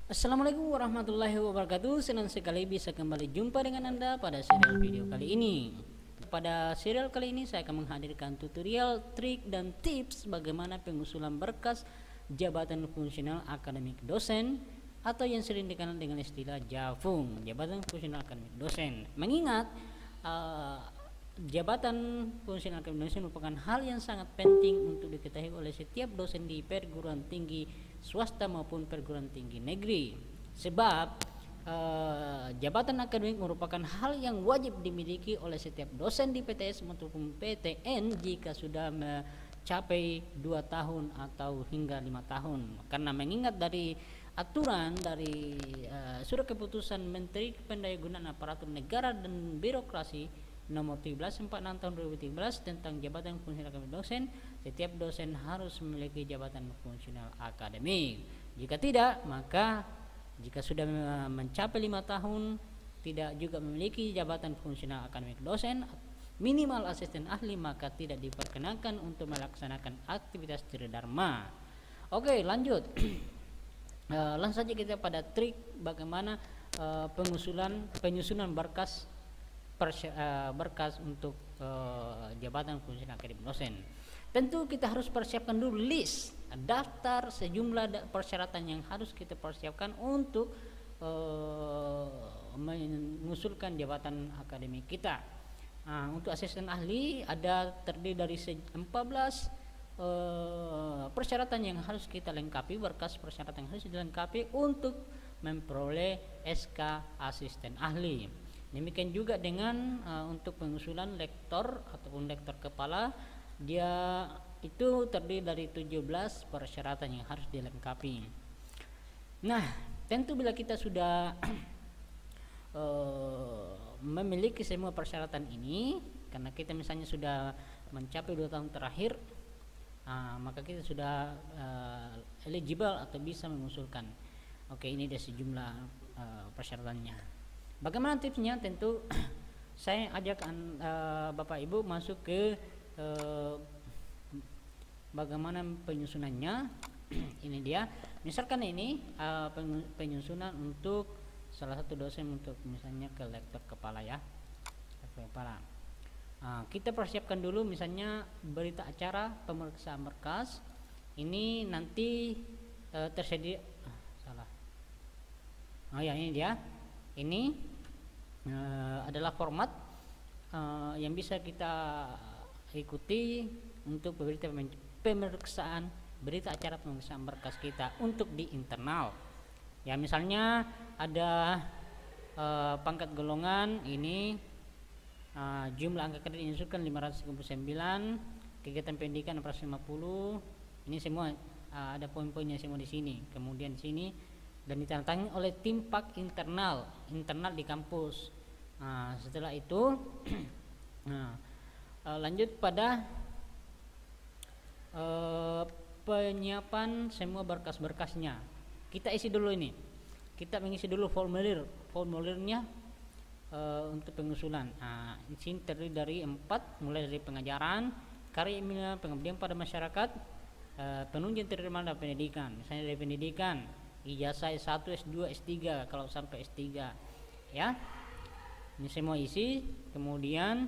Assalamualaikum warahmatullahi wabarakatuh. Senang sekali bisa kembali jumpa dengan Anda pada serial video kali ini. Pada serial kali ini saya akan menghadirkan tutorial, trik, dan tips bagaimana pengusulan berkas jabatan fungsional akademik dosen atau yang sering dikenal dengan istilah JAFUM, jabatan fungsional akademik dosen. Mengingat jabatan fungsional akademik dosen merupakan hal yang sangat penting untuk diketahui oleh setiap dosen di perguruan tinggi swasta maupun perguruan tinggi negeri, sebab jabatan akademik merupakan hal yang wajib dimiliki oleh setiap dosen di PTS maupun PTN jika sudah mencapai 2 tahun atau hingga 5 tahun. Karena mengingat dari aturan dari surat keputusan Menteri Pendayagunaan Aparatur Negara dan Birokrasi nomor 1346 tahun 2013 tentang jabatan fungsional akademik dosen, setiap dosen harus memiliki jabatan fungsional akademik. Jika tidak, maka jika sudah mencapai 5 tahun tidak juga memiliki jabatan fungsional akademik dosen minimal asisten ahli, maka tidak diperkenankan untuk melaksanakan aktivitas tridharma. Oke, lanjut. Langsung saja kita pada trik bagaimana penyusunan berkas untuk jabatan fungsional akademik dosen. Tentu kita harus persiapkan dulu list daftar sejumlah persyaratan yang harus kita persiapkan untuk mengusulkan jabatan akademik kita. Untuk asisten ahli ada terdiri dari 14 persyaratan yang harus kita lengkapi, berkas persyaratan yang harus dilengkapi untuk memperoleh SK asisten ahli. Demikian juga dengan untuk pengusulan lektor ataupun lektor kepala, dia itu terdiri dari 17 persyaratan yang harus dilengkapi. Nah, tentu bila kita sudah memiliki semua persyaratan ini, karena kita misalnya sudah mencapai 2 tahun terakhir, maka kita sudah eligible atau bisa mengusulkan. Oke, ini ada sejumlah persyaratannya. Bagaimana tipsnya? Tentu saya ajak Bapak Ibu masuk ke bagaimana penyusunannya. Ini dia. Misalkan ini penyusunan untuk salah satu dosen, untuk misalnya ke lektor kepala ya. Lektor kepala. Kita persiapkan dulu misalnya berita acara pemeriksaan berkas. Ini nanti tersedia salah. Ya, ini dia. Ini adalah format yang bisa kita ikuti untuk pemeriksaan berita acara pemeriksaan berkas kita untuk di internal. Ya, misalnya ada pangkat golongan ini, jumlah angka kredit diusulkan 539, kegiatan pendidikan 450. Ini semua ada poin-poinnya semua di sini. Kemudian di sini dan ditandatangani oleh tim pak internal di kampus. Setelah itu lanjut pada penyiapan semua berkas-berkasnya. Kita isi dulu ini. Kita mengisi dulu formulirnya untuk pengusulan. Di sini terdiri dari 4, mulai dari pengajaran, karya ilmiah, pengabdian pada masyarakat, penunjang terima dalam pendidikan. Misalnya dari pendidikan, ijazah S1, S2, S3 kalau sampai S3 ya. Ini semua isi. Kemudian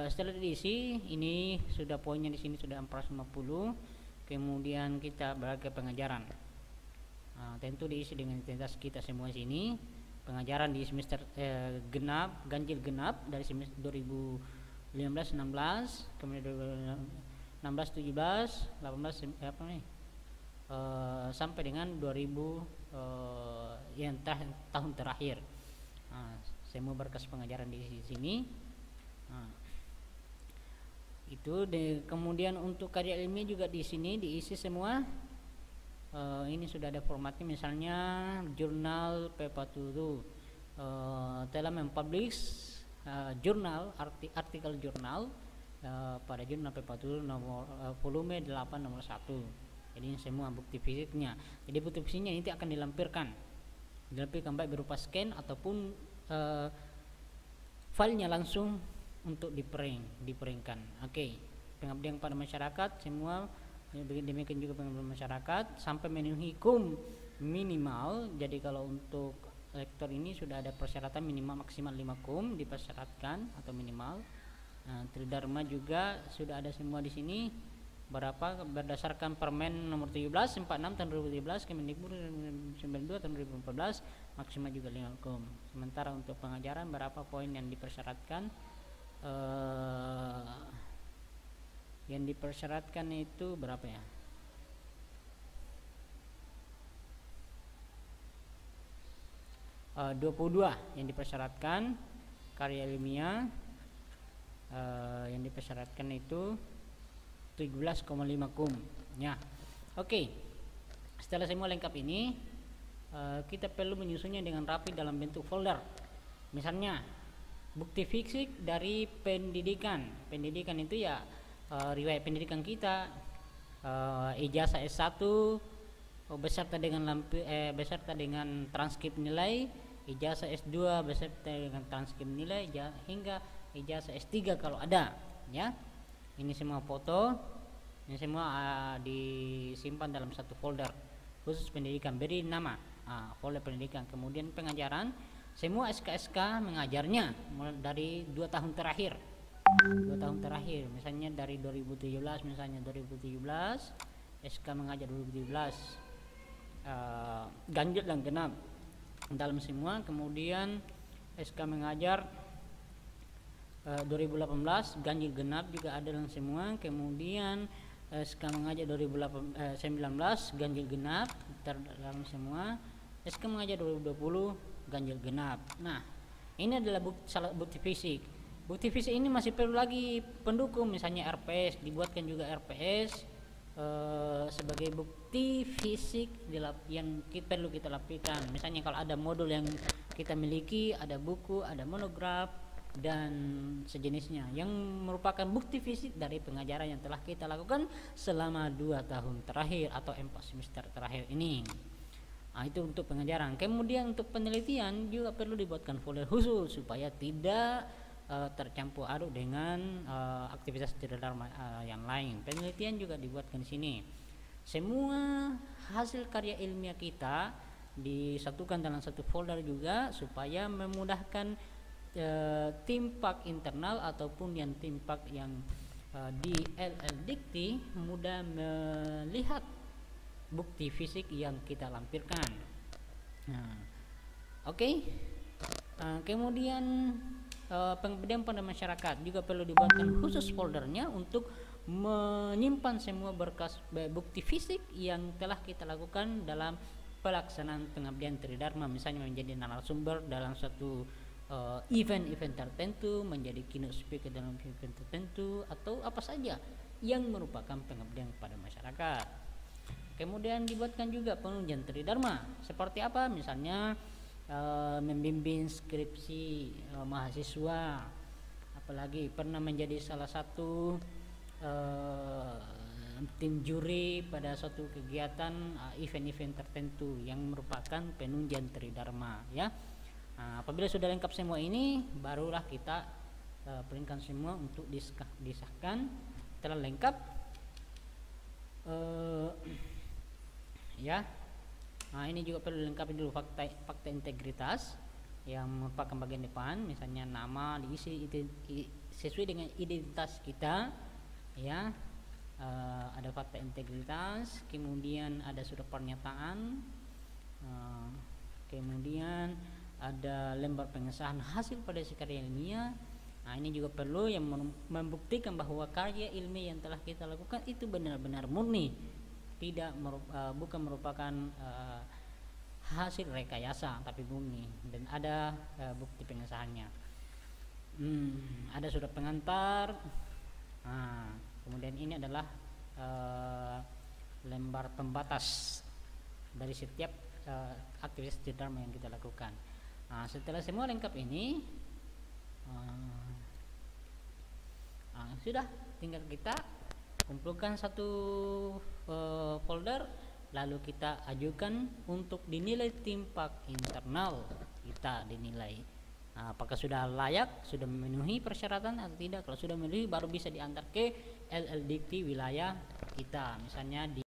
setelah diisi, ini sudah poinnya di sini sudah 450. Kemudian kita beralih ke pengajaran. Tentu diisi dengan identitas kita semua di sini. Pengajaran di semester ganjil genap dari semester 2015-16, kemudian 2016-17, 18 sampai dengan 2000 yang tahun terakhir. Semua berkas pengajaran di sini. Kemudian untuk karya ilmiah juga di sini diisi semua. Ini sudah ada formatnya, misalnya jurnal Pepaturu telah mempublish jurnal artikel jurnal pada jurnal Pepaturu nomor volume 8 nomor 1. Jadi semua bukti fisiknya. Jadi bukti fisiknya ini akan dilampirkan baik berupa scan ataupun filenya langsung untuk diperingkan. Oke. Pengabdian pada masyarakat semua demikian juga pengabdian masyarakat sampai memenuhi hukum minimal. Jadi kalau untuk lektor ini sudah ada persyaratan minimal maksimal 5 kum dipersyaratkan atau minimal. Tridharma juga sudah ada semua di sini. Berapa berdasarkan Permen nomor 17 46 tahun 2017, Kemendikbud 92 tahun 2014, maksimal juga 5 kum. Sementara untuk pengajaran berapa poin yang dipersyaratkan? Yang dipersyaratkan itu berapa ya? Uh, 22 yang dipersyaratkan karya ilmiah. Yang dipersyaratkan itu 17,5 kum ya. Oke. Setelah semua lengkap ini, kita perlu menyusunnya dengan rapi dalam bentuk folder. Misalnya bukti fisik dari pendidikan. Pendidikan itu ya riwayat pendidikan kita, ijazah S1 beserta dengan transkrip nilai, ijazah S2 beserta dengan transkrip nilai, hingga ijazah S3 kalau ada ya. Ini semua foto, ini semua disimpan dalam satu folder khusus pendidikan, beri nama folder pendidikan. Kemudian pengajaran, semua SK-SK mengajarnya mulai dari 2 tahun terakhir. 2 tahun terakhir, misalnya dari 2017, misalnya 2017 SK mengajar 2017, ganjil dan genap dalam semua. Kemudian SK mengajar 2018 ganjil genap juga ada dalam semua. Kemudian SK mengajar 2019 ganjil genap dalam semua. SK mengajar 2020 ganjil genap. Nah, ini adalah bukti fisik. Bukti fisik ini masih perlu lagi pendukung, misalnya RPS, dibuatkan juga RPS sebagai bukti fisik yang perlu kita lapikan. Misalnya kalau ada modul yang kita miliki, ada buku, ada monograf dan sejenisnya yang merupakan bukti fisik dari pengajaran yang telah kita lakukan selama 2 tahun terakhir atau 4 semester terakhir ini. Itu untuk pengajaran. Kemudian untuk penelitian juga perlu dibuatkan folder khusus supaya tidak tercampur aduk dengan aktivitas tridharma yang lain. Penelitian juga dibuatkan di sini. Semua hasil karya ilmiah kita disatukan dalam satu folder juga supaya memudahkan timpak internal ataupun yang timpak yang di LL-Dikti mudah melihat bukti fisik yang kita lampirkan. Oke. Kemudian pengabdian pada masyarakat juga perlu dibuatkan khusus foldernya untuk menyimpan semua berkas bukti fisik yang telah kita lakukan dalam pelaksanaan pengabdian tridharma, misalnya menjadi narasumber dalam suatu event-event tertentu, menjadi keynote speaker dalam event tertentu, atau apa saja yang merupakan pengabdian kepada masyarakat. Kemudian dibuatkan juga penunjang tridharma seperti apa, misalnya membimbing skripsi mahasiswa, apalagi pernah menjadi salah satu tim juri pada suatu kegiatan event-event tertentu yang merupakan penunjang tridharma ya. Apabila sudah lengkap semua ini, barulah kita printkan semua untuk disahkan. Telah lengkap ya. Ini juga perlu dilengkapi dulu fakta integritas yang merupakan bagian depan, misalnya nama diisi sesuai dengan identitas kita ya. Ada fakta integritas, kemudian ada surat pernyataan, kemudian ada lembar pengesahan hasil pada karya ilmiah. Ini juga perlu yang membuktikan bahwa karya ilmiah yang telah kita lakukan itu benar-benar murni, bukan merupakan hasil rekayasa, tapi murni, dan ada bukti pengesahannya. Ada surat pengantar. Kemudian ini adalah lembar pembatas dari setiap aktivitas tridharma yang kita lakukan. Setelah semua lengkap ini, sudah tinggal kita kumpulkan satu folder, lalu kita ajukan untuk dinilai timpak internal kita dinilai. Apakah sudah layak, sudah memenuhi persyaratan atau tidak. Kalau sudah memenuhi, baru bisa diantar ke LL-Dikti wilayah kita, misalnya di